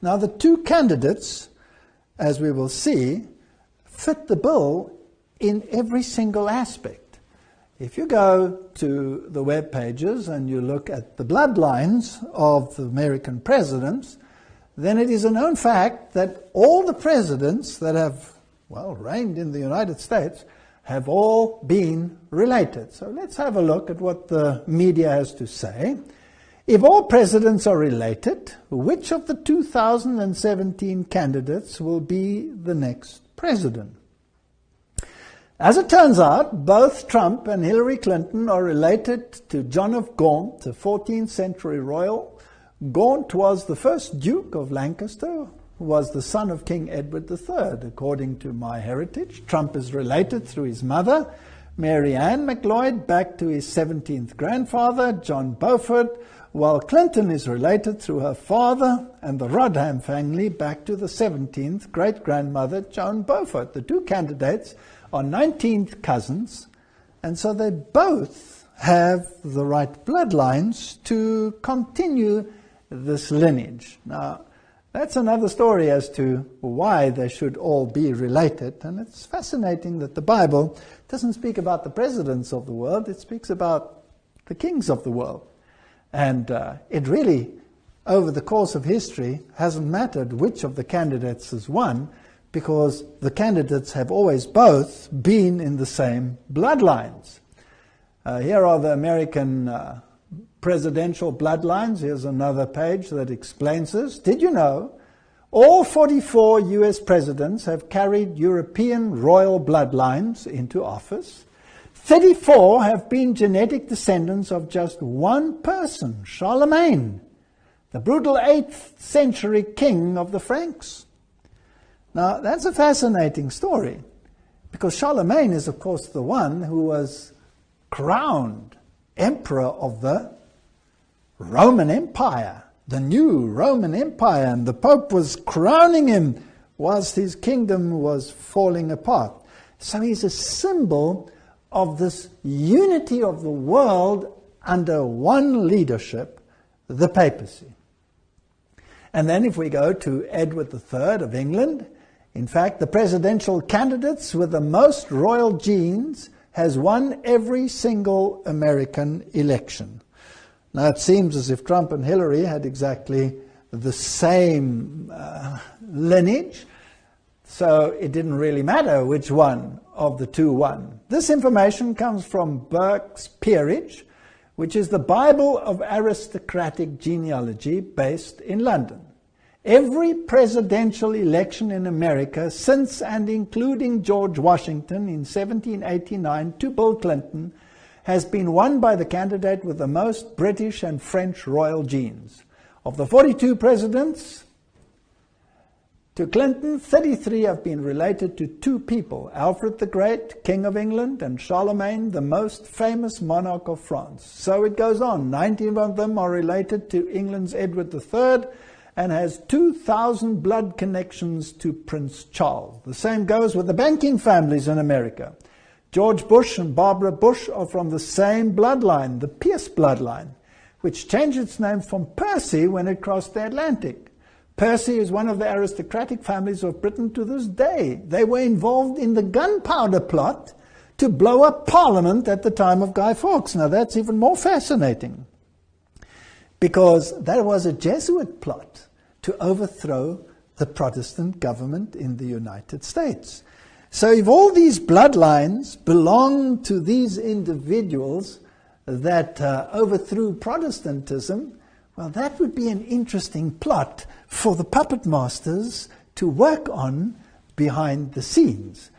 Now, the two candidates, as we will see, fit the bill in every single aspect. If you go to the web pages and you look at the bloodlines of the American presidents, then it is a known fact that all the presidents that have, well, reigned in the United States have all been related. So let's have a look at what the media has to say. If all presidents are related, which of the 2017 candidates will be the next president? As it turns out, both Trump and Hilary Clinton are related to John of Gaunt, a 14th century royal. Gaunt was the first Duke of Lancaster, who was the son of King Edward III, according to MyHeritage. Trump is related through his mother, Mary Ann McLeod, back to his 17th grandfather, John Beaufort, while Clinton is related through her father and the Rodham family back to the 17th great-grandmother, Joan Beaufort. The two candidates are 19th cousins, and so they both have the right bloodlines to continue this lineage. Now, that's another story as to why they should all be related, and it's fascinating that the Bible doesn't speak about the presidents of the world, it speaks about the kings of the world. And it really, over the course of history, hasn't mattered which of the candidates has won, because the candidates have always both been in the same bloodlines. Here are the American presidential bloodlines. Here's another page that explains this. Did you know all 44 US presidents have carried European royal bloodlines into office? 34 have been genetic descendants of just one person, Charlemagne, the brutal 8th century king of the Franks. Now, that's a fascinating story, because Charlemagne is, of course, the one who was crowned emperor of the Roman Empire, the new Roman Empire, and the Pope was crowning him whilst his kingdom was falling apart. So he's a symbol of this unity of the world under one leadership, the papacy. And then if we go to Edward III of England, in fact, the presidential candidates with the most royal genes has won every single American election. Now, it seems as if Trump and Hillary had exactly the same lineage, so it didn't really matter which one of the two won. This information comes from Burke's Peerage, which is the Bible of aristocratic genealogy based in London. Every presidential election in America since and including George Washington in 1789 to Bill Clinton has been won by the candidate with the most British and French royal genes. Of the 42 presidents to Clinton, 33 have been related to two people, Alfred the Great, King of England, and Charlemagne, the most famous monarch of France. So it goes on. 19 of them are related to England's Edward III, and has 2,000 blood connections to Prince Charles. The same goes with the banking families in America. George Bush and Barbara Bush are from the same bloodline, the Pierce bloodline, which changed its name from Percy when it crossed the Atlantic. Percy is one of the aristocratic families of Britain to this day. They were involved in the Gunpowder Plot to blow up Parliament at the time of Guy Fawkes. Now that's even more fascinating, because that was a Jesuit plot to overthrow the Protestant government in the United States. So if all these bloodlines belong to these individuals that overthrew Protestantism, well, that would be an interesting plot for the puppet masters to work on behind the scenes.